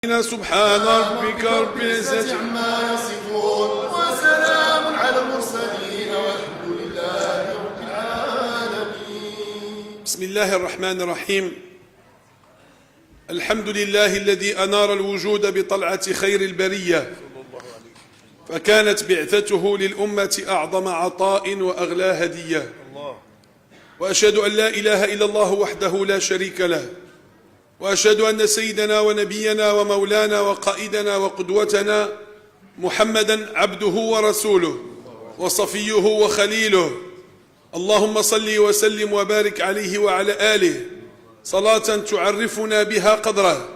سبحان ربك رب العزة عما يصفون وسلام على المرسلين والحمد لله رب العالمين. بسم الله الرحمن الرحيم. الحمد لله الذي أنار الوجود بطلعة خير البرية، فكانت بعثته للأمة أعظم عطاء وأغلى هدية، وأشهد أن لا إله إلا الله وحده لا شريك له، وأشهد أن سيدنا ونبينا ومولانا وقائدنا وقدوتنا محمدا عبده ورسوله وصفيه وخليله. اللهم صل وسلم وبارك عليه وعلى آله صلاة تعرفنا بها قدره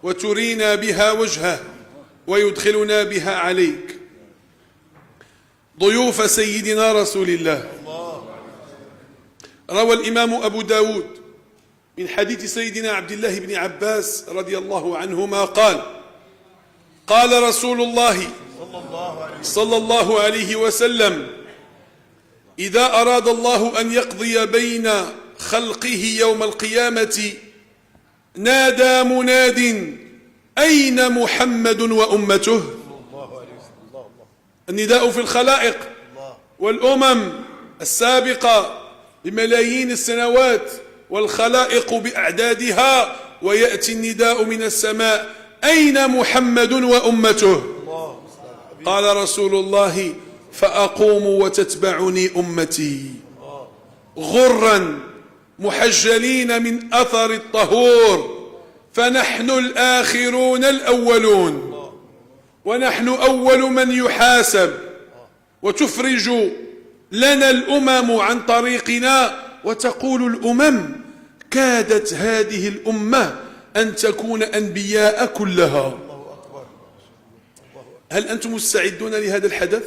وترينا بها وجهه ويدخلنا بها عليك. ضيوف سيدنا رسول الله. روى الإمام أبو داود من حديث سيدنا عبد الله بن عباس رضي الله عنهما قال: قال رسول الله صلى الله عليه وسلم: إذا أراد الله أن يقضي بين خلقه يوم القيامة نادى مناد: أين محمد وأمته؟ النداء في الخلائق والأمم السابقة بملايين السنوات والخلائق بأعدادها، ويأتي النداء من السماء: أين محمد وأمته؟ قال رسول الله: فأقوم وتتبعني أمتي غرا محجلين من أثر الطهور، فنحن الآخرون الأولون، ونحن أول من يحاسب، وتفرج لنا الأمم عن طريقنا، وتقول الأمم: كادت هذه الأمة أن تكون أنبياء كلها. هل أنتم مستعدون لهذا الحدث؟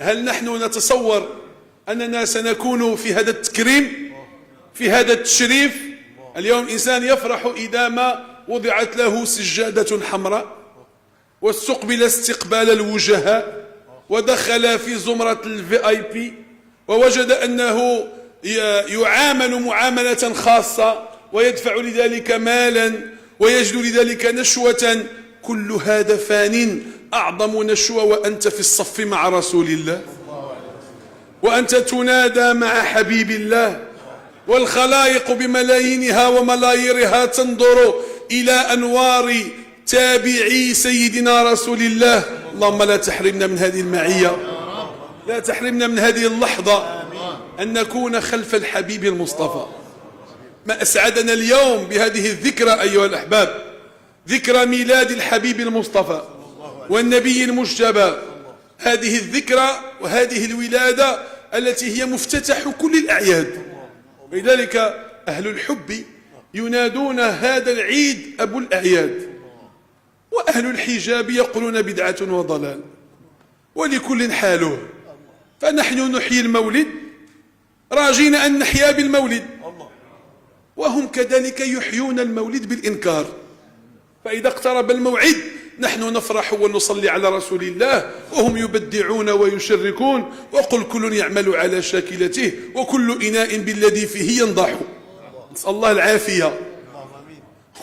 هل نحن نتصور أننا سنكون في هذا التكريم، في هذا التشريف؟ اليوم إنسان يفرح إذا ما وضعت له سجادة حمراء واستقبل استقبال الوجهاء ودخل في زمرة الVIP ووجد أنه يعامل معاملة خاصة ويدفع لذلك مالا ويجد لذلك نشوة. كل هذا فان. أعظم نشوة وأنت في الصف مع رسول الله، وأنت تنادى مع حبيب الله، والخلائق بملايينها وملاييرها تنظر إلى أنوار تابعي سيدنا رسول الله. اللهم لا تحرمنا من هذه المعية، لا تحرمنا من هذه اللحظة أن نكون خلف الحبيب المصطفى. ما أسعدنا اليوم بهذه الذكرى أيها الأحباب، ذكرى ميلاد الحبيب المصطفى والنبي المجتبى. هذه الذكرى وهذه الولادة التي هي مفتتح كل الأعياد، ولذلك أهل الحب ينادون هذا العيد أبو الأعياد، وأهل الحجاب يقولون بدعة وضلال، ولكل حاله. فنحن نحيي المولد راجين أن نحيا بالمولد، وهم كذلك يحيون المولد بالإنكار. فإذا اقترب الموعد نحن نفرح ونصلي على رسول الله، وهم يبدعون ويشركون. وقل كل يعمل على شاكلته وكل إناء بالذي فيه ينضح. نسأل الله العافية.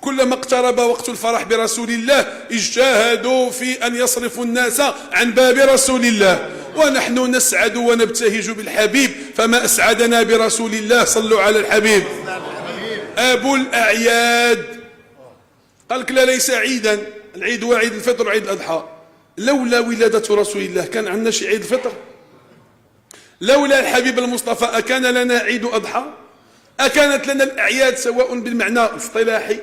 كلما اقترب وقت الفرح برسول الله اجتهدوا في أن يصرفوا الناس عن باب رسول الله، ونحن نسعد ونبتهج بالحبيب. فما أسعدنا برسول الله. صلوا على الحبيب. أبو الأعياد. قال لك لا، ليس عيدا، العيد هو عيد الفطر وعيد الأضحى. لولا ولادة رسول الله كان عندنا شي عيد الفطر؟ لولا الحبيب المصطفى أكان لنا عيد أضحى؟ أكانت لنا الأعياد سواء بالمعنى الاصطلاحي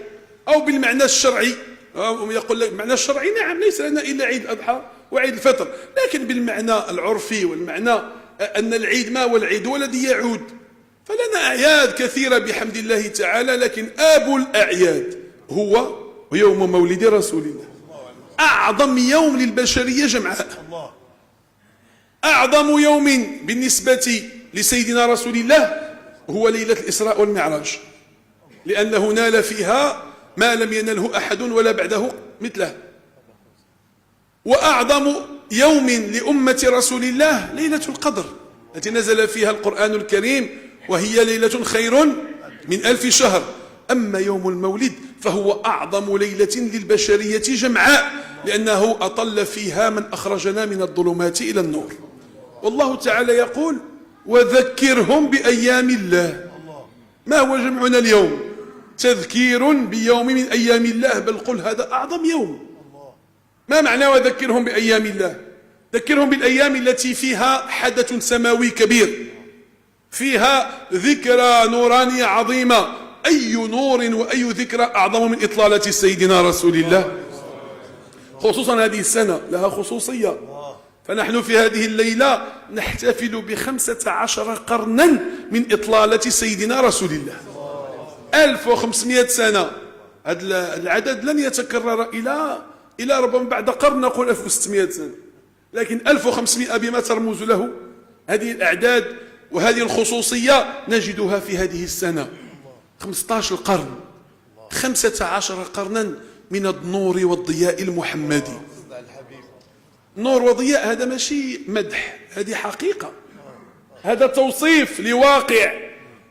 أو بالمعنى الشرعي؟ يقول لك المعنى الشرعي نعم، ليس لنا إلا عيد الأضحى وعيد الفطر، لكن بالمعنى العرفي والمعنى أن العيد ما هو العيد هو الذي يعود. فلنا أعياد كثيرة بحمد الله تعالى، لكن أبو الأعياد هو يوم مولد رسول الله، أعظم يوم للبشرية جمعاء، أعظم يوم بالنسبة لسيدنا رسول الله هو ليلة الإسراء والمعراج، لأنه نال فيها ما لم ينله أحد ولا بعده مثله. وأعظم يوم لأمة رسول الله ليلة القدر التي نزل فيها القرآن الكريم، وهي ليلة خير من 1000 شهر. أما يوم المولد فهو أعظم ليلة للبشرية جمعاء، لأنه أطل فيها من أخرجنا من الظلمات إلى النور. والله تعالى يقول: وذكرهم بأيام الله. ما هو جمعنا اليوم؟ تذكير بيوم من أيام الله، بل قل هذا أعظم يوم. ما معنى وذكرهم بأيام الله؟ ذكرهم بالأيام التي فيها حدث سماوي كبير، فيها ذكرى نورانية عظيمة. أي نور وأي ذكرى أعظم من إطلالة سيدنا رسول الله؟ خصوصا هذه السنة لها خصوصية، فنحن في هذه الليلة نحتفل ب15 قرنا من إطلالة سيدنا رسول الله. 1500 سنة. هذا العدد لن يتكرر إلى ربما بعد قرن، نقول 1600 سنة، لكن 1500 بما ترمز له هذه الأعداد وهذه الخصوصية نجدها في هذه السنة. 15 قرن، 15 قرنا من النور والضياء المحمدي. نور وضياء هذا ماشي مدح، هذه حقيقة، هذا توصيف لواقع.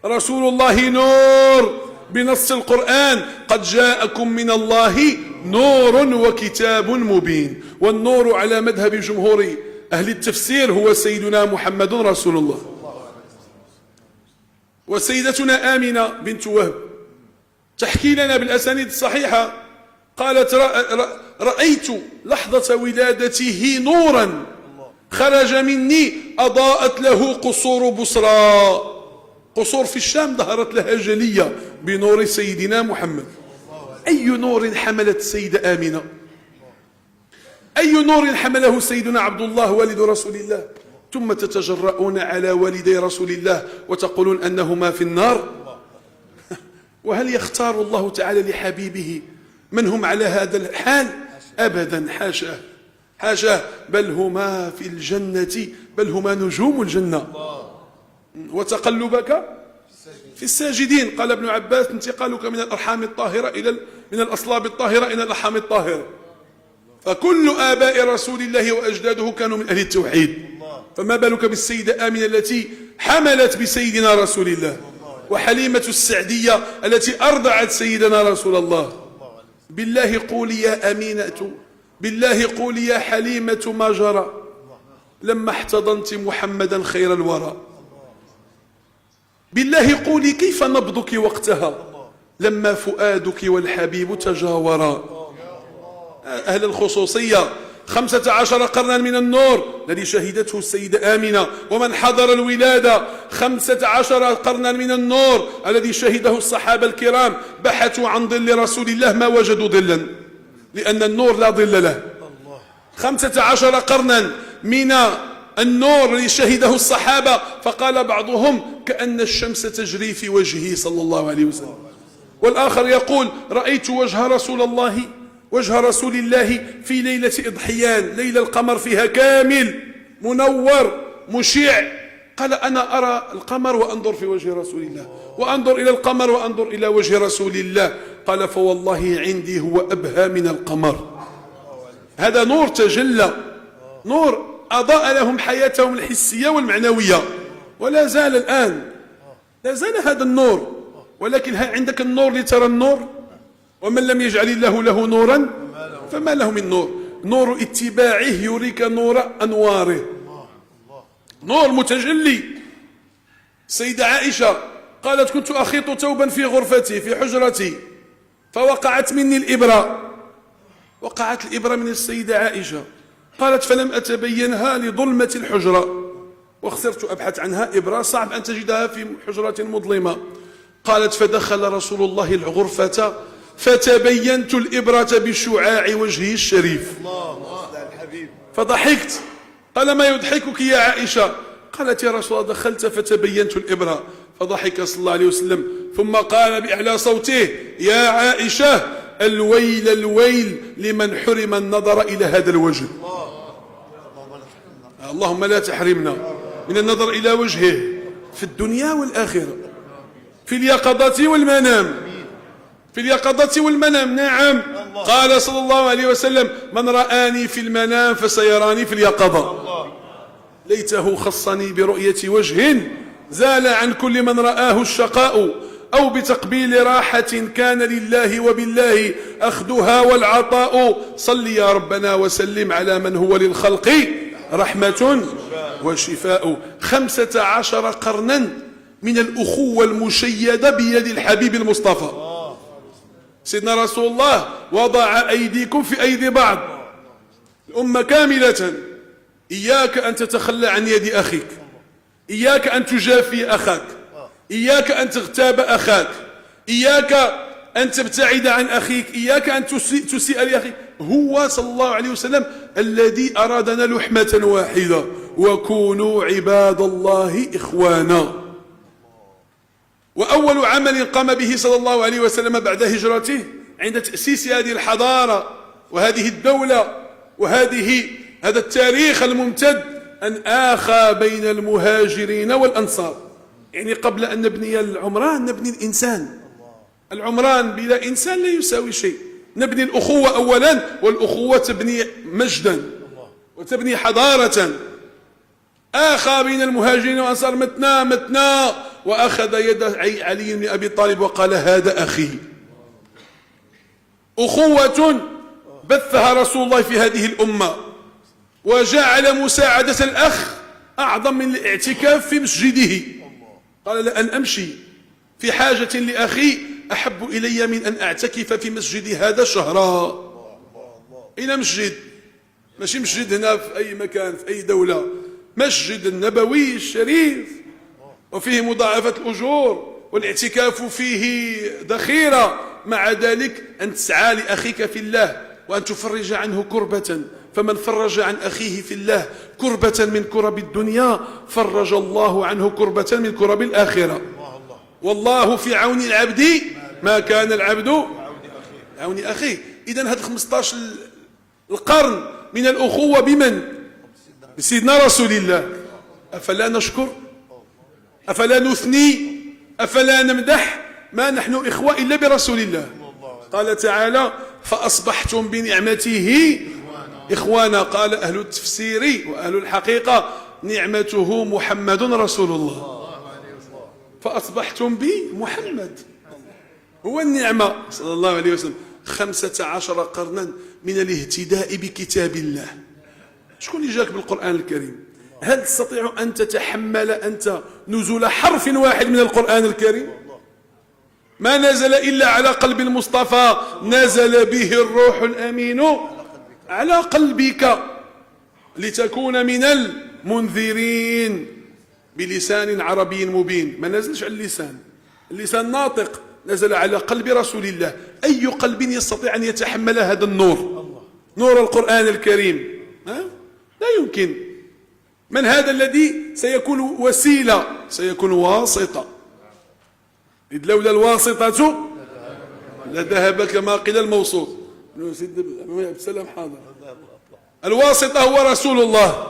رسول الله نور بنص القرآن: قد جاءكم من الله نور وكتاب مبين. والنور على مذهب جمهور أهل التفسير هو سيدنا محمد رسول الله. وسيدتنا آمنة بنت وهب تحكي لنا بالأسانيد الصحيحة، قالت: رأيت لحظة ولادته نورا خرج مني أضاءت له قصور بصرى. قصور في الشام ظهرت لها جلية بنور سيدنا محمد. أي نور حملت السيدة آمنة؟ أي نور حمله سيدنا عبد الله والد رسول الله؟ ثم تتجرؤون على والدي رسول الله وتقولون أنهما في النار. وهل يختار الله تعالى لحبيبه من هم على هذا الحال؟ أبدا، حاشاه حاشاه، بل هما في الجنة، بل هما نجوم الجنة. وتقلبك في الساجدين. قال ابن عباس: انتقالك من الأرحام الطاهرة من الأصلاب الطاهرة إلى الأرحام الطاهرة. فكل آباء رسول الله وأجداده كانوا من أهل التوحيد، فما بالك بالسيدة آمنة التي حملت بسيدنا رسول الله، وحليمة السعدية التي أرضعت سيدنا رسول الله. بالله قولي يا أمينة، بالله قولي يا حليمة ما جرى لما احتضنت محمدا خير الورى. بالله قولي كيف نبضك وقتها لما فؤادك والحبيب تجاورا. أهل الخصوصية 15 قرنا من النور الذي شهدته السيدة آمنة، ومن حضر الولادة 15 قرنا من النور الذي شهده الصحابة الكرام. بحثوا عن ظل رسول الله ما وجدوا ظلا، لأن النور لا ظل له. 15 قرنا من النور الذي شهده الصحابة، فقال بعضهم: كأن الشمس تجري في وجهه صلى الله عليه وسلم. والآخر يقول: رأيت وجه رسول الله في ليلة إضحيان، ليلة القمر فيها كامل منور مشع. قال: أنا أرى القمر وأنظر في وجه رسول الله، وأنظر إلى القمر وأنظر إلى وجه رسول الله. قال: فوالله عندي هو أبهى من القمر. هذا نور تجلى، نور أضاء لهم حياتهم الحسية والمعنوية، ولا زال الآن، لا زال هذا النور. ولكن هل عندك النور لترى النور؟ ومن لم يجعل الله له نورا فما له من نور. نور اتباعه يريك نور أنواره، نور متجلي. السيدة عائشة قالت: كنت أخيط توبا في غرفتي في حجرتي، فوقعت مني الإبرة. وقعت الإبرة من السيدة عائشة. قالت: فلم أتبينها لظلمة الحجرة، وخسرت أبحث عنها. إبرة صعب أن تجدها في حجرة مظلمة. قالت: فدخل رسول الله الغرفة فتبينت الإبرة بشعاع وجهه الشريف، فضحكت. قال: ما يضحكك يا عائشة؟ قالت: يا رسول الله دخلت فتبينت الإبرة. فضحك صلى الله عليه وسلم، ثم قال بأعلى صوته: يا عائشة، الويل الويل لمن حرم النظر إلى هذا الوجه. اللهم لا تحرمنا من النظر إلى وجهه في الدنيا والآخرة، في اليقظة والمنام، في اليقظة والمنام. نعم، قال صلى الله عليه وسلم: من رآني في المنام فسيراني في اليقظة. ليته خصني برؤية وجه زال عن كل من رآه الشقاء أو بتقبيل راحة كان لله وبالله أخذها والعطاء. صل يا ربنا وسلم على من هو للخلق رحمة وشفاء. 15 قرنا من الأخوة المشيدة بيد الحبيب المصطفى. سيدنا رسول الله وضع أيديكم في أيدي بعض، الأمة كاملة. إياك أن تتخلى عن يد أخيك، إياك أن تجافي أخاك، إياك أن تغتاب أخاك، إياك أن تبتعد عن أخيك، إياك أن تسيء لأخيك. هو صلى الله عليه وسلم الذي أرادنا لحمة واحدة، وكونوا عباد الله إخوانا. وأول عمل قام به صلى الله عليه وسلم بعد هجرته عند تأسيس هذه الحضارة وهذه الدولة هذا التاريخ الممتد أن آخى بين المهاجرين والأنصار. يعني قبل أن نبني العمران نبني الإنسان. العمران بلا إنسان لا يساوي شيء. نبني الأخوة أولا، والأخوة تبني مجدا وتبني حضارة. آخى بين المهاجرين والأنصار متنا، وأخذ يد علي بن أبي طالب وقال هذا أخي. أخوة بثها رسول الله في هذه الأمة، وجعل مساعدة الأخ أعظم من الاعتكاف في مسجده. قال لأن أمشي في حاجة لأخي أحب إلي من أن أعتكف في مسجدي هذا شهرا. إلى مسجد، ماشي مسجد هنا في أي مكان في أي دولة، مسجد النبوي الشريف، وفيه مضاعفة الأجور، والاعتكاف فيه ذخيرة. مع ذلك أن تسعى لأخيك في الله وأن تفرج عنه كربة، فمن فرج عن أخيه في الله كربة من كرب الدنيا فرج الله عنه كربة من كرب الآخرة. والله في عون العبد ما كان العبد عون أخيه. إذن هذا 15 القرن من الأخوة بمن؟ بسيدنا رسول الله. أفلا نشكر؟ أفلا نثني؟ أفلا نمدح؟ ما نحن إخوة إلا برسول الله. قال تعالى فأصبحتم بنعمته إخوانا. قال أهل التفسير وأهل الحقيقة نعمته محمد رسول الله. فأصبحتم بمحمد هو النعمة صلى الله عليه وسلم. 15 قرنا من الاهتداء بكتاب الله. شكون اللي جاك بالقرآن الكريم؟ هل تستطيع أن تتحمل أنت نزول حرف واحد من القرآن الكريم؟ ما نزل إلا على قلب المصطفى، نزل به الروح الأمين على قلبك لتكون من المنذرين بلسان عربي مبين. ما نزلش على اللسان ناطق، نزل على قلب رسول الله. أي قلب يستطيع أن يتحمل هذا النور، نور القرآن الكريم؟ لا يمكن. من هذا الذي سيكون وسيلة؟ سيكون واسطة. إذ لولا الواسطة لذهب كما قيل الموصول. سلام حاضر. الواسطة هو رسول الله.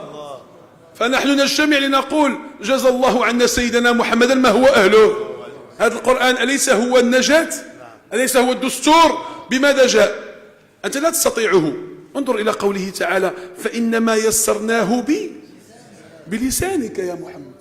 فنحن نجتمع لنقول جزى الله عنا سيدنا محمدا ما هو أهله. هذا القرآن أليس هو النجاة؟ أليس هو الدستور؟ بماذا جاء؟ أنت لا تستطيعه. انظر إلى قوله تعالى فإنما يسرناه بلسانك يا محمد،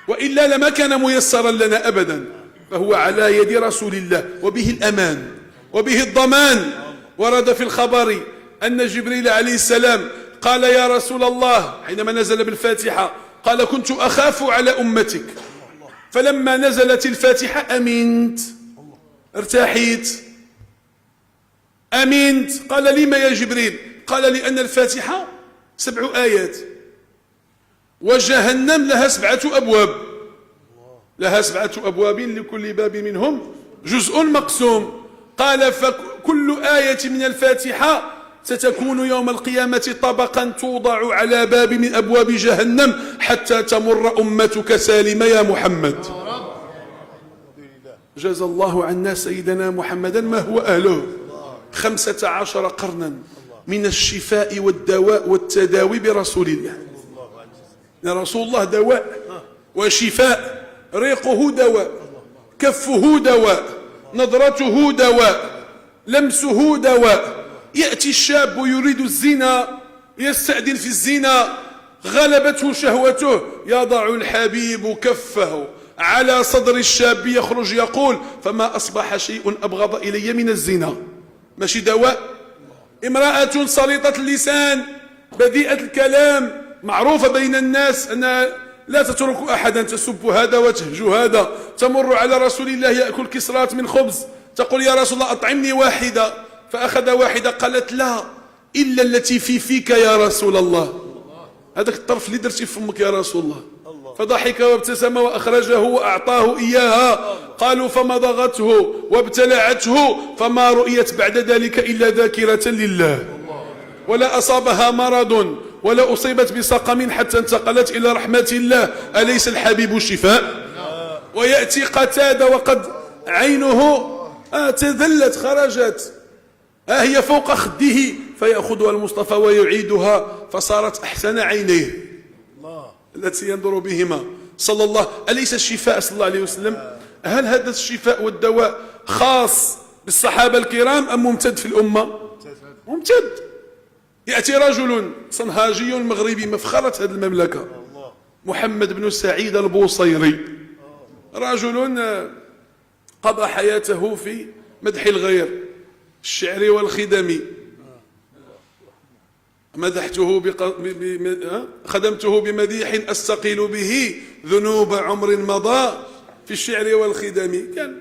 وإلا لما كان ميسرا لنا أبدا. فهو على يد رسول الله، وبه الأمان وبه الضمان. ورد في الخبر أن جبريل عليه السلام قال يا رسول الله حينما نزل بالفاتحة، قال كنت أخاف على أمتك، فلما نزلت الفاتحة أمنت، ارتاحيت، أمنت. قال لما يا جبريل؟ قال لأن الفاتحة 7 آيات، وجهنم لها 7 أبواب، لها 7 أبواب لكل باب منهم جزء مقسوم. قال فكل آية من الفاتحة ستكون يوم القيامة طبقا توضع على باب من أبواب جهنم حتى تمر أمتك سالمة يا محمد. جزى الله عنا سيدنا محمدا ما هو أهله. 15 قرنا من الشفاء والدواء والتداوي برسول الله. رسول الله دواء وشفاء، ريقه دواء، كفه دواء، نظرته دواء، لمسه دواء. يأتي الشاب يريد الزنا، يستأذن في الزنا، غلبته شهوته، يضع الحبيب كفه على صدر الشاب يخرج يقول فما أصبح شيء أبغض إلي من الزنا. ماشي دواء. امرأة سليطة اللسان بذيئة الكلام معروفة بين الناس أنها لا تترك أحدا، تسب هذا وتهج هذا، تمر على رسول الله يأكل كسرات من خبز تقول يا رسول الله أطعمني واحدة، فأخذ واحدة قالت لا إلا التي في فيك يا رسول الله، هذاك الطرف اللي درتي في فمك يا رسول الله. فضحك وابتسم وأخرجه وأعطاه إياها. قالوا فمضغته وابتلعته فما رؤيت بعد ذلك إلا ذاكرة لله، ولا أصابها مرض ولا أصيبت بسقم حتى انتقلت إلى رحمة الله. أليس الحبيب شفاء؟ ويأتي قتادة وقد عينه تذلت خرجت، هي فوق خده فيأخذها المصطفى ويعيدها فصارت أحسن عينيه التي ينظر بهما صلى الله. أليس الشفاء صلى الله عليه وسلم؟ هل هذا الشفاء والدواء خاص بالصحابة الكرام أم ممتد في الأمة؟ ممتد. يأتي رجل صنهاجي مغربي مفخرة هذه المملكة، محمد بن سعيد البوصيري، رجل قضى حياته في مدح الغير، الشعر والخدم. مدحته خدمته بمديح أستقيل به ذنوب عمر مضى في الشعر والخدم. كان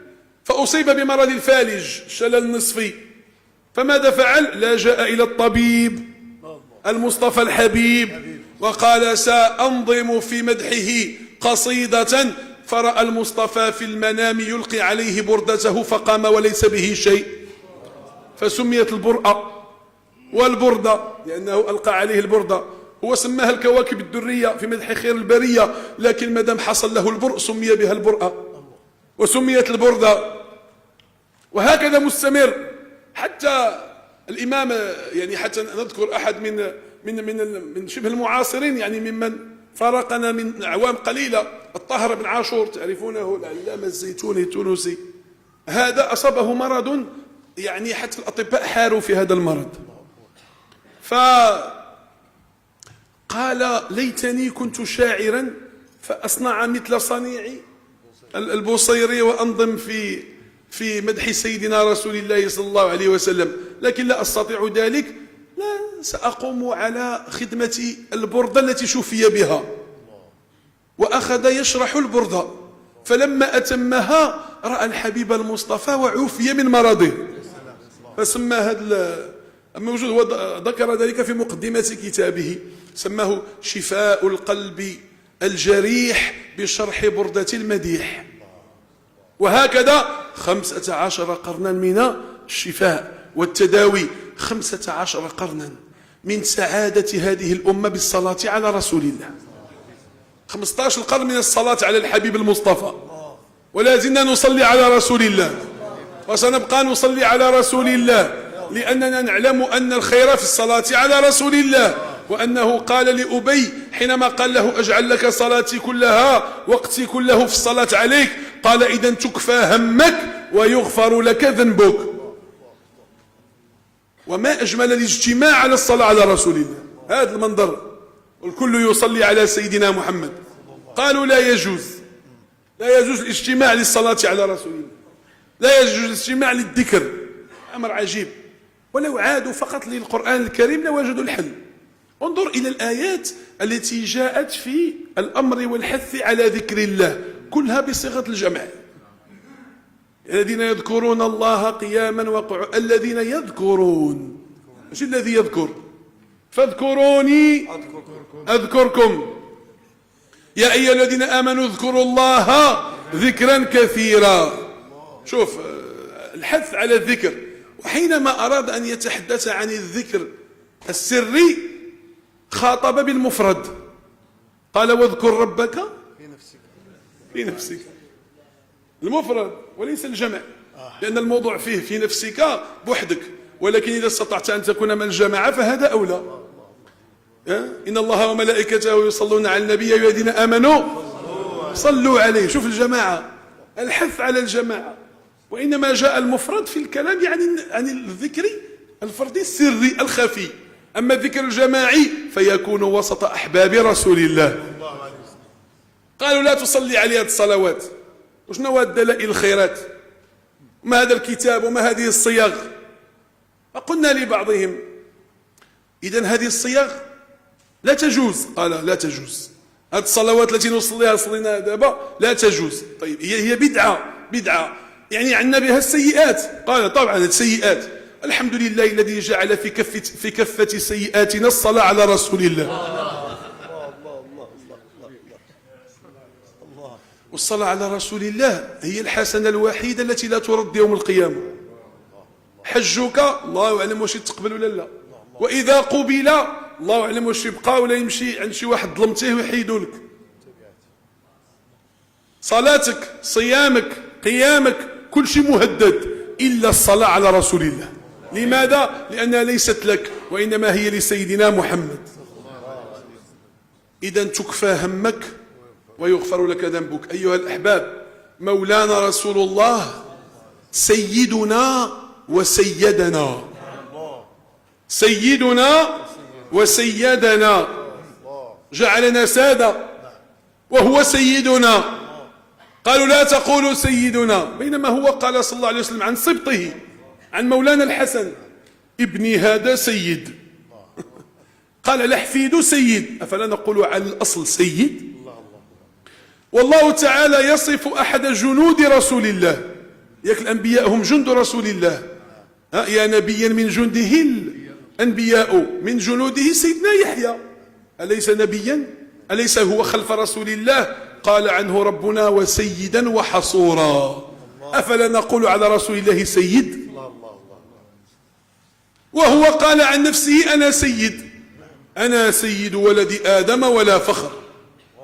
فأصيب بمرض الفالج، شلل النصفي، فماذا فعل؟ لاجأ إلى الطبيب المصطفى الحبيب وقال سأنظم في مدحه قصيدة. فرأى المصطفى في المنام يلقي عليه بردته فقام وليس به شيء، فسميت البرأة والبردة لأنه ألقى عليه البردة. هو سماها الكواكب الدرية في مدح خير البرية، لكن مادام حصل له البرء سمي بها البرأة وسميت البردة، وهكذا مستمر حتى الإمام، يعني حتى نذكر أحد من شبه المعاصرين، يعني ممن فارقنا من أعوام قليلة، الطاهر بن عاشور، تعرفونه، العلامة الزيتوني التونسي. هذا أصابه مرض يعني حتى الأطباء حاروا في هذا المرض، فقال ليتني كنت شاعرا فأصنع مثل صنيعي البوصيري وأنظم في مدح سيدنا رسول الله صلى الله عليه وسلم، لكن لا أستطيع ذلك، لا سأقوم على خدمة البردة التي شفي بها. وأخذ يشرح البردة، فلما أتمها رأى الحبيب المصطفى وعوفي من مرضه، فسمى هذا موجود، هو ذكر ذلك في مقدمة كتابه، سماه شفاء القلب الجريح بشرح بردة المديح. وهكذا 15 قرنا من الشفاء والتداوي، 15 قرنا من سعادة هذه الأمة بالصلاة على رسول الله، 15 قرن من الصلاة على الحبيب المصطفى، ولا زلنا نصلي على رسول الله وسنبقى نصلي على رسول الله، لأننا نعلم أن الخير في الصلاة على رسول الله، وأنه قال لأبي حينما قال له أجعل لك صلاتي كلها وقتي كله في الصلاة عليك، قال إذا تكفى همك ويغفر لك ذنبك. وما أجمل الاجتماع على الصلاة على رسول الله، هذا المنظر، والكل يصلي على سيدنا محمد. قالوا لا يجوز الاجتماع للصلاة على رسول الله، لا يجوز الاجتماع للذكر، أمر عجيب. ولو عادوا فقط للقرآن الكريم لوجدوا الحل. انظر إلى الآيات التي جاءت في الأمر والحث على ذكر الله، كلها بصيغة الجمع. الذين يذكرون الله قياما وقعودا، الذين يذكرون، مش الذي يذكر، فاذكروني أذكركم، يا أيها الذين آمنوا اذكروا الله ذكرا كثيرا. شوف الحث على الذكر. وحينما أراد أن يتحدث عن الذكر السري خاطب بالمفرد، قال واذكر ربك في نفسك، المفرد وليس الجمع، لأن الموضوع فيه في نفسك بوحدك، ولكن إذا استطعت أن تكون من الجماعة فهذا أولى. إن الله وملائكته يصلون على النبي يا أيها الذين آمنوا صلوا عليه. شوف الجماعة، الحث على الجماعة. وإنما جاء المفرد في الكلام يعني عن الذكر الفردي السري الخفي، أما الذكر الجماعي فيكون وسط أحباب رسول الله. قالوا لا تصلي عليه هذه الصلوات، وشنو هذه الدلائل الخيرات؟ ما هذا الكتاب وما هذه الصيغ؟ فقلنا لبعضهم إذن هذه الصيغ لا تجوز. قال لا تجوز، هذه الصلوات التي نصليها صلينا دابا لا تجوز. طيب هي بدعة يعني عندنا بها السيئات. قال طبعا السيئات، الحمد لله الذي جعل في كفة سيئاتنا الصلاة على رسول الله. والصلاة على رسول الله هي الحسنة الوحيدة التي لا ترد يوم القيامة. حجك الله أعلم واش يتقبل ولا لا، وإذا قبل الله أعلم واش يبقى ولا يمشي عند شي واحد ظلمتيه ويحيدوا لك. صلاتك، صيامك، قيامك، كل شيء مهدد إلا الصلاة على رسول الله. لماذا؟ لأنها ليست لك وإنما هي لسيدنا محمد. إذا تكفى همك ويغفر لك ذنبك. أيها الأحباب، مولانا رسول الله سيدنا وسيدنا، سيدنا وسيدنا، جعلنا سادة وهو سيدنا. قالوا لا تقولوا سيدنا، بينما هو قال صلى الله عليه وسلم عن سبطه، عن مولانا الحسن: ابني هذا سيد. قال الحفيد سيد، أفلا نقول على الأصل سيد؟ والله تعالى يصف أحد جنود رسول الله، ياك الأنبياء هم جند رسول الله. يا نبيا من جنده الأنبياء، من جنوده سيدنا يحيى، أليس نبيا؟ أليس هو خلف رسول الله؟ قال عنه ربنا: وسيدا وحصورا. أفلا نقول على رسول الله سيد؟ وهو قال عن نفسه: أنا سيد، أنا سيد ولد آدم ولا فخر.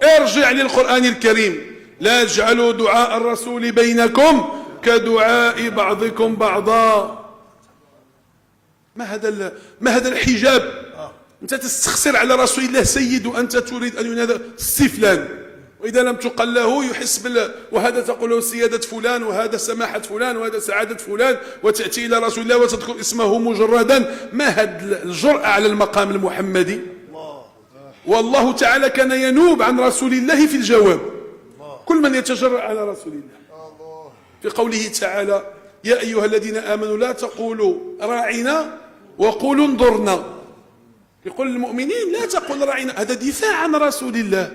ارجع للقرآن الكريم: لا تجعلوا دعاء الرسول بينكم كدعاء بعضكم بعضا. ما هذا الحجاب؟ أنت تستخسر على رسول الله سيد وأنت تريد أن ينادى سي فلان، وإذا لم تقل له يحس وهذا تقول له سيادة فلان، وهذا سماحة فلان، وهذا سعادة فلان، وتأتي إلى رسول الله وتذكر اسمه مجردا. ما هذا الجرأة على المقام المحمدي؟ والله تعالى كان ينوب عن رسول الله في الجواب، كل من يتجرأ على رسول الله. في قوله تعالى: يا أيها الذين آمنوا لا تقولوا راعنا وقولوا انظرنا. يقول للمؤمنين لا تقول راعنا، هذا دفاع عن رسول الله،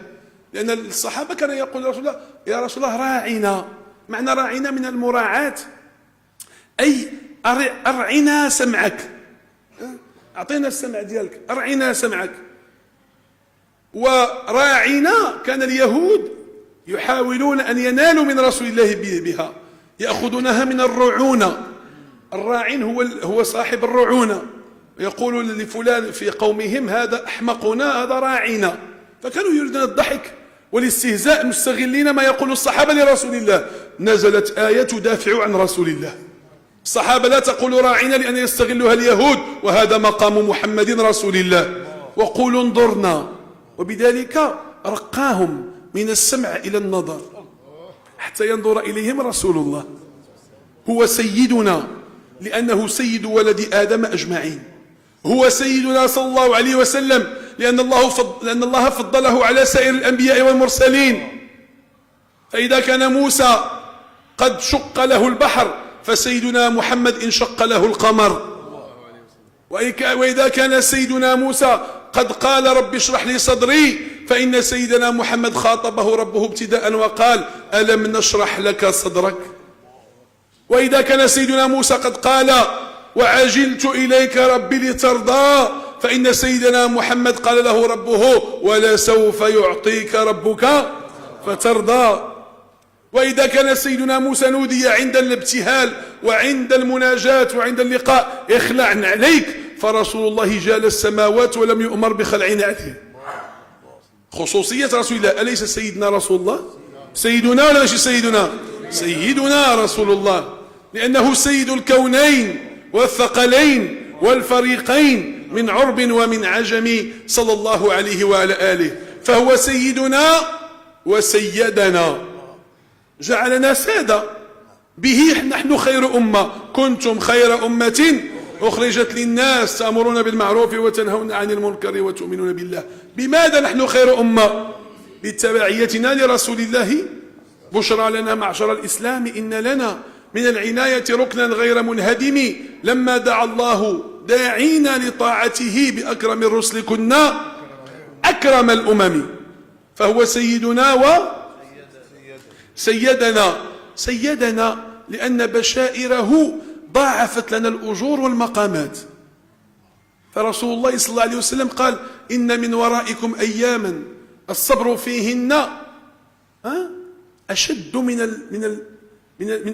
لأن الصحابة كانوا يقول رسول الله: يا رسول الله راعنا. معنى راعنا من المراعاة، أي أرعنا سمعك، أعطينا السمع ديالك، أرعنا سمعك. وراعنا كان اليهود يحاولون أن ينالوا من رسول الله بها، يأخذونها من الرعونة. الراعن هو صاحب الرعونة، يقول لفلان في قومهم: هذا أحمقنا، هذا راعنا. فكانوا يريدون الضحك والاستهزاء، مستغلين ما يقول الصحابة لرسول الله. نزلت آية تدافع عن رسول الله. الصحابة لا تقول راعنا لأن يستغلها اليهود، وهذا مقام محمد رسول الله. وقولوا انظرنا، وبذلك رقاهم من السمع إلى النظر حتى ينظر إليهم رسول الله. هو سيدنا لأنه سيد ولد آدم أجمعين، هو سيدنا صلى الله عليه وسلم لأن الله فضله على سائر الأنبياء والمرسلين. فإذا كان موسى قد شق له البحر، فسيدنا محمد انشق له القمر. وإذا كان سيدنا موسى قد قال: رب اشرح لي صدري، فإن سيدنا محمد خاطبه ربه ابتداء وقال: ألم نشرح لك صدرك. وإذا كان سيدنا موسى قد قال: وعجلت إليك ربي لترضى، فإن سيدنا محمد قال له ربه: ولسوف يعطيك ربك فترضى. وإذا كان سيدنا موسى نودي عند الابتهال وعند المناجاة وعند اللقاء: اخلع عليك، فرسول الله جال السماوات ولم يؤمر بخلع عليه. خصوصية رسول الله. أليس سيدنا رسول الله؟ سيدنا ولا ماشي سيدنا؟ سيدنا رسول الله، لأنه سيد الكونين والثقلين والفريقين من عرب ومن عجم صلى الله عليه وعلى آله. فهو سيدنا وسيدنا، جعلنا سادة، به نحن خير أمة، كنتم خير أمة أخرجت للناس تأمرون بالمعروف وتنهون عن المنكر وتؤمنون بالله. بماذا نحن خير أمة؟ بتبعيتنا لرسول الله بشرى لنا معشر الإسلام إن لنا من العناية ركنا غير منهدم لما دعا الله داعينا لطاعته بأكرم الرسل كنا أكرم الأمم فهو سيدنا سيدنا لأن بشائره ضاعفت لنا الأجور والمقامات. فرسول الله صلى الله عليه وسلم قال إن من ورائكم أياما الصبر فيهن أشد من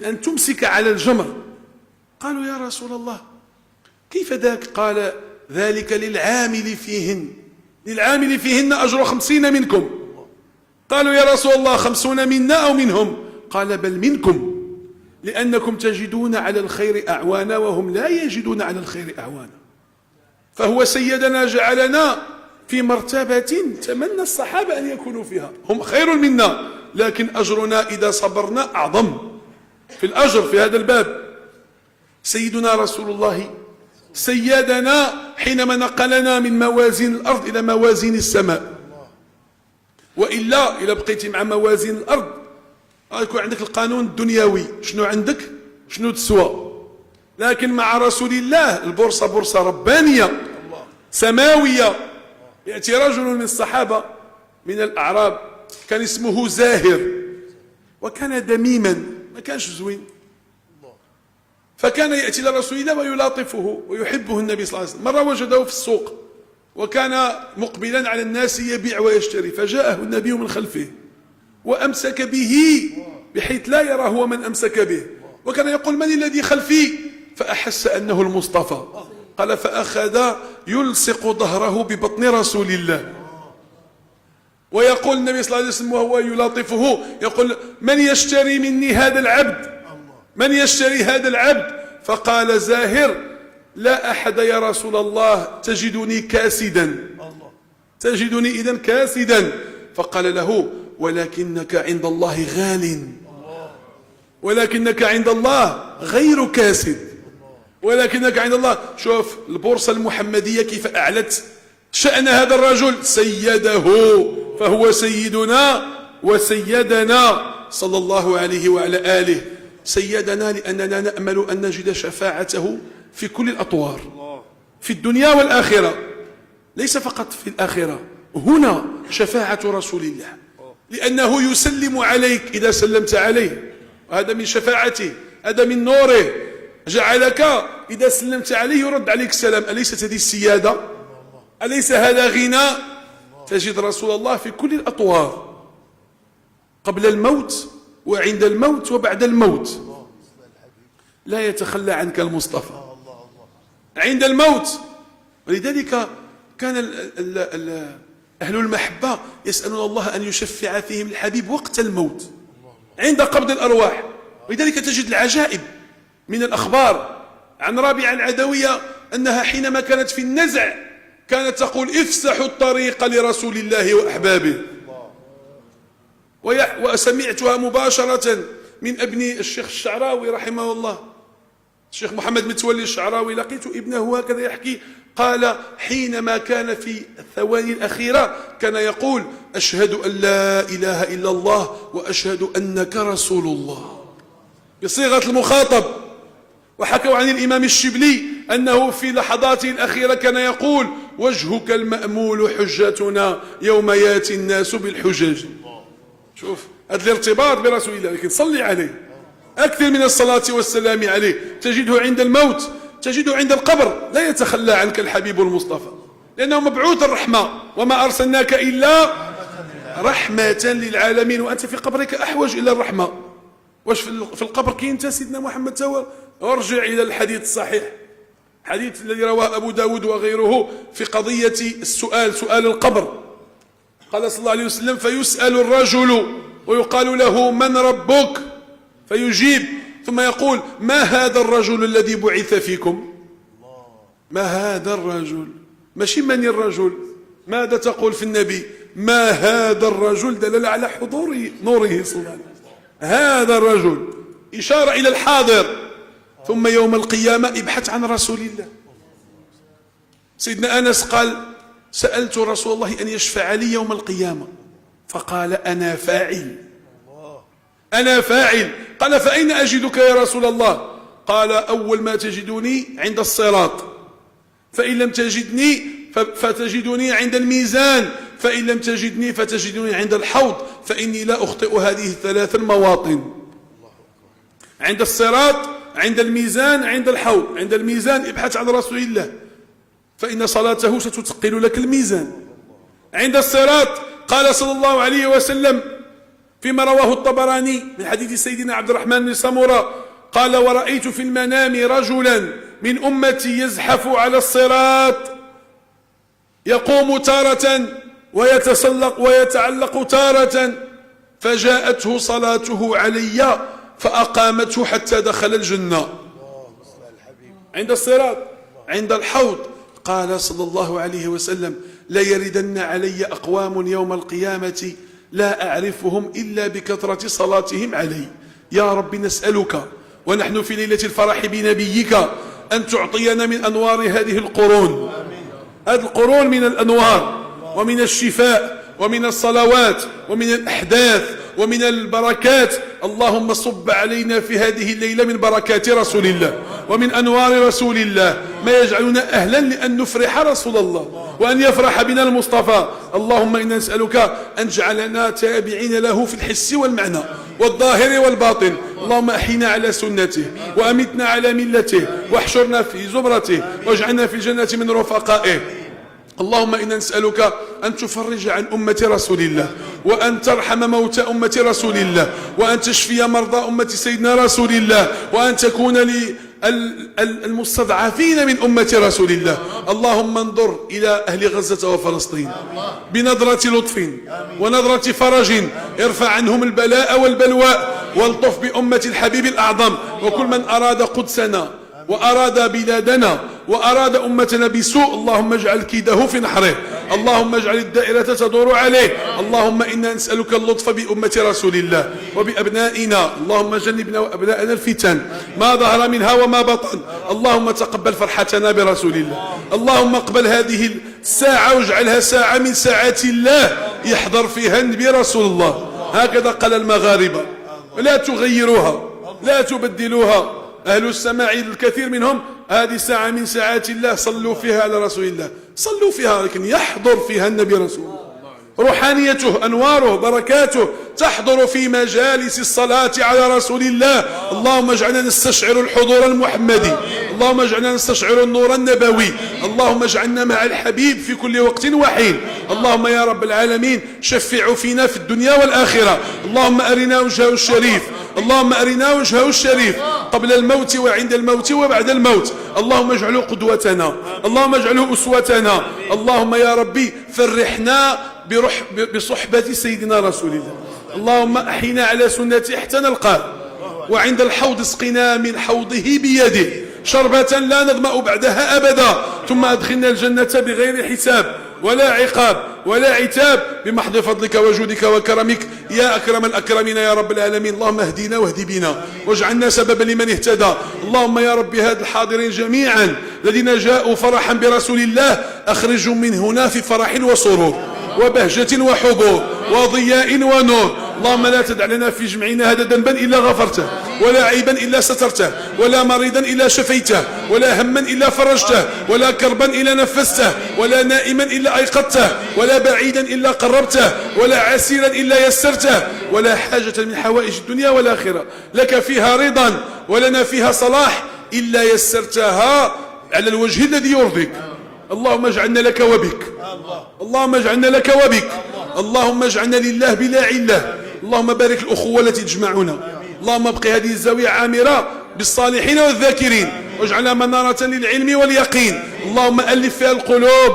أن تمسك على الجمر. قالوا يا رسول الله كيف ذاك؟ قال ذلك للعامل فيهن أجر 50 منكم. قالوا يا رسول الله 50 منا أو منهم؟ قال بل منكم لأنكم تجدون على الخير أعوانا وهم لا يجدون على الخير أعوانا. فهو سيدنا جعلنا في مرتبة تمنى الصحابة أن يكونوا فيها، هم خير منا لكن أجرنا إذا صبرنا أعظم في الأجر في هذا الباب. سيدنا رسول الله سيدنا حينما نقلنا من موازين الأرض إلى موازين السماء. وإلا إذا بقيتي مع موازين الأرض يكون عندك القانون الدنيوي، شنو عندك شنو تسوى. لكن مع رسول الله البورصة بورصة ربانية سماوية. يأتي رجل من الصحابة من الأعراب كان اسمه زاهر وكان دميما ما كانش زوين، فكان يأتي لرسول الله ويلاطفه ويحبه النبي صلى الله عليه وسلم. مرة وجده في السوق وكان مقبلا على الناس يبيع ويشتري، فجاءه النبي من خلفه وأمسك به بحيث لا يرى هو من أمسك به، وكان يقول من الذي خلفي؟ فأحس أنه المصطفى. قال فأخذ يلصق ظهره ببطن رسول الله ويقول النبي صلى الله عليه وسلم وهو يلاطفه يقول من يشتري مني هذا العبد؟ من يشتري هذا العبد؟ فقال زاهر لا أحد يا رسول الله تجدني كاسدا، تجدني إذن كاسدا. فقال له ولكنك عند الله غال، ولكنك عند الله غير كاسد، ولكنك عند الله. شوف البورصة المحمدية كيف أعلت شأن هذا الرجل، سيده فهو سيدنا وسيدنا صلى الله عليه وعلى آله. سيدنا لأننا نأمل أن نجد شفاعته في كل الأطوار في الدنيا والآخرة، ليس فقط في الآخرة، هنا شفاعة رسول الله لأنه يسلم عليك إذا سلمت عليه، وهذا من شفاعته، هذا من نوره، جعلك إذا سلمت عليه يرد عليك السلام. أليست هذه السيادة؟ أليس هذا غنى؟ تجد رسول الله في كل الأطوار، قبل الموت وعند الموت وبعد الموت، لا يتخلى عنك المصطفى عند الموت. ولذلك كان أهل المحبة يسألون الله أن يشفع فيهم الحبيب وقت الموت عند قبض الأرواح. ولذلك تجد العجائب من الأخبار عن رابعة العدوية أنها حينما كانت في النزع كانت تقول افسحوا الطريق لرسول الله وأحبابه. وسمعتها مباشرة من ابن الشيخ الشعراوي رحمه الله، الشيخ محمد متولي الشعراوي، لقيت ابنه هكذا يحكي، قال حينما كان في الثواني الأخيرة كان يقول أشهد أن لا إله إلا الله وأشهد أنك رسول الله بصيغة المخاطب. وحكوا عن الإمام الشبلي أنه في لحظاته الأخيرة كان يقول وجهك المأمول حجتنا يوم ياتي الناس بالحجج. شوف هذا الارتباط برسول الله، لكن صلي عليه أكثر من الصلاة والسلام عليه. تجده عند الموت، تجده عند القبر، لا يتخلى عنك الحبيب المصطفى لأنه مبعوث الرحمة، وما أرسلناك إلا رحمة للعالمين، وأنت في قبرك أحوج إلى الرحمة. واش في القبر كاين انت سيدنا محمد توا؟ ارجع إلى الحديث الصحيح، حديث الذي رواه أبو داود وغيره في قضية السؤال، سؤال القبر. قال صلى الله عليه وسلم فيسأل الرجل ويقال له من ربك؟ فيجيب ثم يقول ما هذا الرجل الذي بعث فيكم؟ ما هذا الرجل، ماشي من الرجل. ماذا تقول في النبي؟ ما هذا الرجل، دلالة على حضور نوره صلى الله عليه وسلم. هذا الرجل إشارة إلى الحاضر. ثم يوم القيامة ابحث عن رسول الله. سيدنا أنس قال سألت رسول الله أن يشفع لي يوم القيامة، فقال أنا فاعل، أنا فاعل. قال فأين أجدك يا رسول الله؟ قال أول ما تجدني عند الصراط، فإن لم تجدني فتجدني عند الميزان، فإن لم تجدني فتجدني عند الحوض، فإني لا أخطئ هذه الثلاث المواطن: عند الصراط، عند الميزان، عند الحوض. عند الميزان ابحث عن رسول الله فإن صلاته ستثقل لك الميزان. عند الصراط قال صلى الله عليه وسلم فيما رواه الطبراني من حديث سيدنا عبد الرحمن بن سمرة قال: ورأيت في المنام رجلا من أمتي يزحف على الصراط يقوم تارة ويتسلق ويتعلق تارة، فجاءته صلاته علي فأقامته حتى دخل الجنة. عند الصراط، عند الحوض. قال صلى الله عليه وسلم: لا يردن علي أقوام يوم القيامة لا أعرفهم إلا بكثرة صلاتهم علي. يا رب نسألك ونحن في ليلة الفرح بنبيك أن تعطينا من أنوار هذه القرون، هذه القرون من الأنوار ومن الشفاء ومن الصلوات ومن الأحداث ومن البركات. اللهم صب علينا في هذه الليلة من بركات رسول الله ومن أنوار رسول الله ما يجعلنا أهلا لأن نفرح رسول الله وأن يفرح بنا المصطفى. اللهم إنا نسألك أن تجعلنا تابعين له في الحس والمعنى والظاهر والباطن. اللهم أحينا على سنته وأمتنا على ملته واحشرنا في زمرته واجعلنا في الجنة من رفقائه. اللهم إنا نسألك أن تفرج عن أمة رسول الله وأن ترحم موتى أمة رسول الله وأن تشفي مرضى أمة سيدنا رسول الله وأن تكون للمستضعفين من أمة رسول الله. اللهم انظر إلى أهل غزة وفلسطين بنظرة لطف ونظرة فرج، ارفع عنهم البلاء والبلواء والطف بأمة الحبيب الأعظم. وكل من أراد قدسنا وأراد بلادنا وأراد أمتنا بسوء اللهم اجعل كيده في نحره، اللهم اجعل الدائرة تدور عليه. اللهم إنا نسألك اللطف بأمة رسول الله وبأبنائنا. اللهم جنبنا وأبنائنا الفتن ما ظهر منها وما بطن. اللهم تقبل فرحتنا برسول الله. اللهم اقبل هذه الساعة واجعلها ساعة من ساعات الله يحضر فيها النبي رسول الله. هكذا قال المغاربة، لا تغيروها لا تبدلوها. أهل السماع الكثير منهم هذه ساعة من ساعات الله صلوا فيها على رسول الله، صلوا فيها لكن يحضر فيها النبي رسول الله، روحانيته أنواره بركاته تحضر في مجالس الصلاة على رسول الله. اللهم اجعلنا نستشعر الحضور المحمدي، اللهم اجعلنا نستشعر النور النبوي، اللهم اجعلنا مع الحبيب في كل وقت وحين. اللهم يا رب العالمين شفع فينا في الدنيا والآخرة. اللهم أرنا وجهه الشريف، اللهم أرنا وجهه الشريف قبل الموت وعند الموت وبعد الموت. اللهم اجعله قدوتنا، اللهم اجعله أسوتنا. اللهم يا ربي فرحنا بصحبة سيدنا رسول الله. اللهم أحينا على سنته حتى نلقاه، وعند الحوض اسقنا من حوضه بيده شربة لا نظمأ بعدها أبدا، ثم أدخلنا الجنة بغير حساب ولا عقاب ولا عتاب بمحض فضلك وجودك وكرمك يا أكرم الأكرمين يا رب العالمين. اللهم اهدنا واهد بنا واجعلنا سببا لمن اهتدى. اللهم يا رب هاد الحاضرين جميعا الذين جاءوا فرحا برسول الله أخرجوا من هنا في فرح وسرور وبهجة وحبور وضياء ونور. اللهم لا تدع لنا في جمعنا هذا ذنبا إلا غفرته، ولا عيبا إلا سترته، ولا مريضا إلا شفيته، ولا هما إلا فرجته، ولا كربا إلا نفسته، ولا نائما إلا أيقظته، ولا بعيدا إلا قربته، ولا عسيرا إلا يسرته، ولا حاجة من حوائج الدنيا والآخرة لك فيها رضا ولنا فيها صلاح إلا يسرتها على الوجه الذي يرضيك. اللهم اجعلنا لك وبك، اللهم اجعلنا لك وبك، اللهم اجعلنا لله بلا علة. اللهم بارك الأخوة التي تجمعنا، اللهم ابقي هذه الزاوية عامرة بالصالحين والذاكرين واجعلها منارة للعلم واليقين. اللهم ألف فيها القلوب،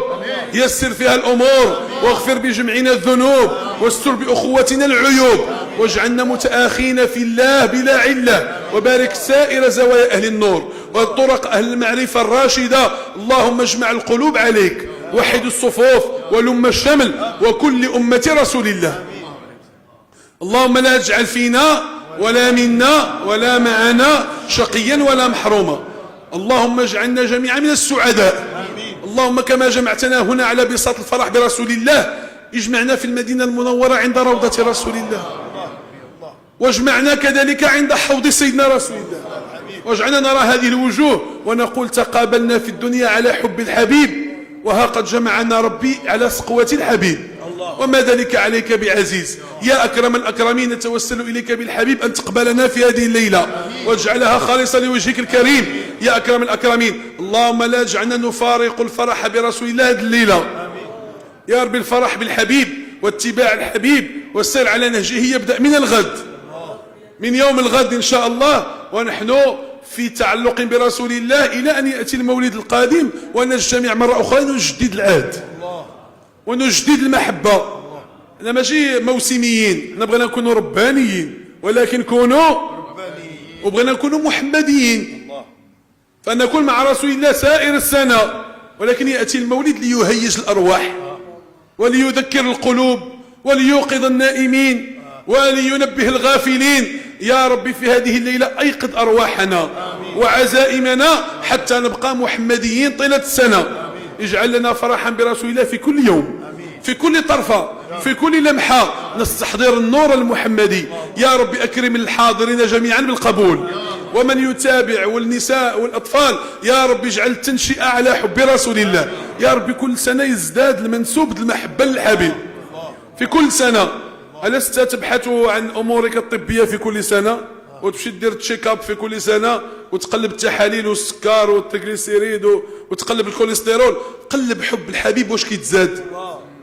يسر فيها الأمور، واغفر بجمعنا الذنوب، واستر بأخوتنا العيوب، واجعلنا متآخين في الله بلا علة. وبارك سائر زوايا أهل النور والطرق أهل المعرفة الراشدة. اللهم اجمع القلوب عليك، وحد الصفوف ولم الشمل وكل أمة رسول الله. اللهم لا تجعل فينا ولا منا ولا معنا شقيا ولا محروما. اللهم اجعلنا جميعا من السعداء. اللهم كما جمعتنا هنا على بساط الفرح برسول الله اجمعنا في المدينة المنورة عند روضة رسول الله، واجمعنا كذلك عند حوض سيدنا رسول الله، واجعلنا نرى هذه الوجوه ونقول تقابلنا في الدنيا على حب الحبيب، وها قد جمعنا ربي على سقوة الحبيب، وما ذلك عليك بعزيز. يا أكرم الأكرمين نتوسل إليك بالحبيب أن تقبلنا في هذه الليلة واجعلها خالصة لوجهك الكريم يا أكرم الأكرمين. اللهم لا اجعلنا نفارق الفرح برسول الله هذه الليلة يا رب. الفرح بالحبيب واتباع الحبيب والسير على نهجه يبدأ من الغد، من يوم الغد إن شاء الله، ونحن في تعلق برسول الله إلى أن يأتي المولد القادم ونجتمع مرة أخرى نجدد العهد ونجدد المحبة. احنا ماشي موسميين، احنا بغينا نكونوا ربانيين ولكن كونوا وبغينا نكونوا محمديين، فنكون مع رسول الله سائر السنة، ولكن يأتي المولد ليهيج الأرواح وليذكر القلوب وليوقظ النائمين ولينبه الغافلين. يا ربي في هذه الليلة أيقظ أرواحنا وعزائمنا حتى نبقى محمديين طيلة السنة. اجعل لنا فرحا برسول الله في كل يوم، في كل طرفة، في كل لمحة نستحضر النور المحمدي. يا رب أكرم الحاضرين جميعا بالقبول، ومن يتابع والنساء والأطفال يا رب اجعل التنشئة على حب رسول الله. يا رب كل سنة يزداد المنسوب المحبة للحبيب في كل سنة. ألست تبحث عن أمورك الطبية في كل سنة وتمشي دير تشيك اب في كل سنة وتقلب التحاليل والسكر والتريغليسيريد وتقلب الكوليسترول؟ قلب حب الحبيب واش كيتزاد،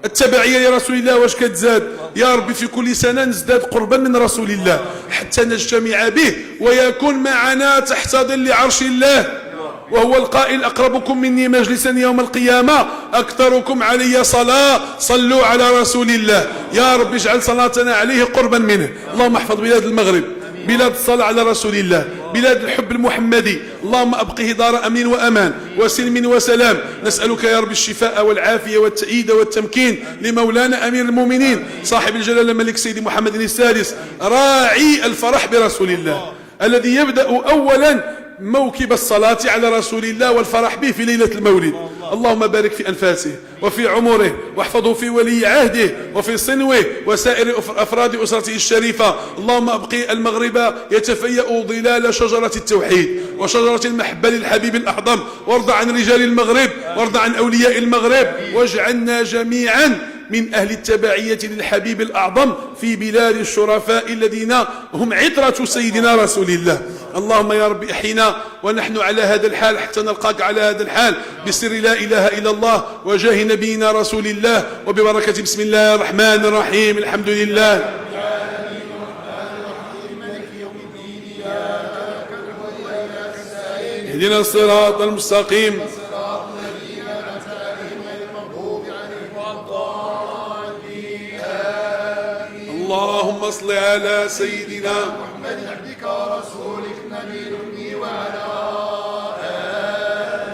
التبعية لرسول الله واش كتزاد. يا ربي في كل سنة نزداد قربا من رسول الله حتى نجتمع به ويكون معنا تحت ظل عرش الله، وهو القائل أقربكم مني مجلسا يوم القيامة أكثركم علي صلاة، صلوا على رسول الله. يا رب اجعل صلاتنا عليه قربا منه. اللهم احفظ بلاد المغرب، بلاد الصلاة على رسول الله، بلاد الحب المحمدي. اللهم أبقه دار أمن وأمان وسلم وسلام. نسألك يا رب الشفاء والعافية والتأييد والتمكين لمولانا أمير المؤمنين صاحب الجلالة الملك سيدي محمد السادس راعي الفرح برسول الله، الذي يبدأ أولا موكب الصلاة على رسول الله والفرح به في ليلة المولد. اللهم بارك في أنفاسه وفي عمره، واحفظه في ولي عهده وفي صنوه وسائر أفراد أسرته الشريفة. اللهم أبقي المغرب يتفيأ ظلال شجرة التوحيد وشجرة المحبة للحبيب الأعظم، وارض عن رجال المغرب وارض عن أولياء المغرب، واجعلنا جميعا من أهل التبعية للحبيب الأعظم في بلاد الشرفاء الذين هم عطرة سيدنا رسول الله. اللهم يا رب احينا ونحن على هذا الحال حتى نلقاك على هذا الحال بسر لا إله إلا الله وجاه نبينا رسول الله وببركة بسم الله الرحمن الرحيم. الحمد لله اهدنا الصراط المستقيم اللهم صل على سيدنا محمد عبدك ورسولك نبي الأمي وعلى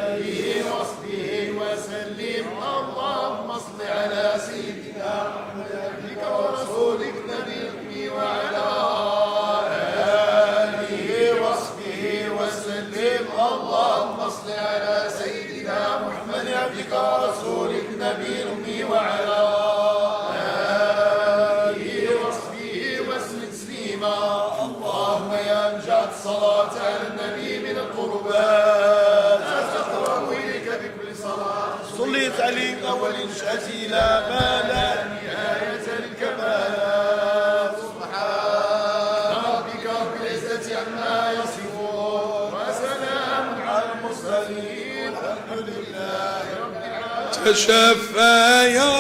آله وصحبه وسلم. اللهم صل على سيدنا محمد عبدك ورسولك نبي الأمي وعلى آله وصحبه وسلم. اللهم صل على سيدنا محمد عبدك ورسولك نبي الأمي وعلى الصلاة على النبي من القربات تقرب إليك بكل صلاة صليت عليه أول نشأتي إلى ما لا نهاية للكمالات. سبحان ربك رب العزة عما يصفون وسلام على المرسلين والحمد لله رب العالمين. تشفى يا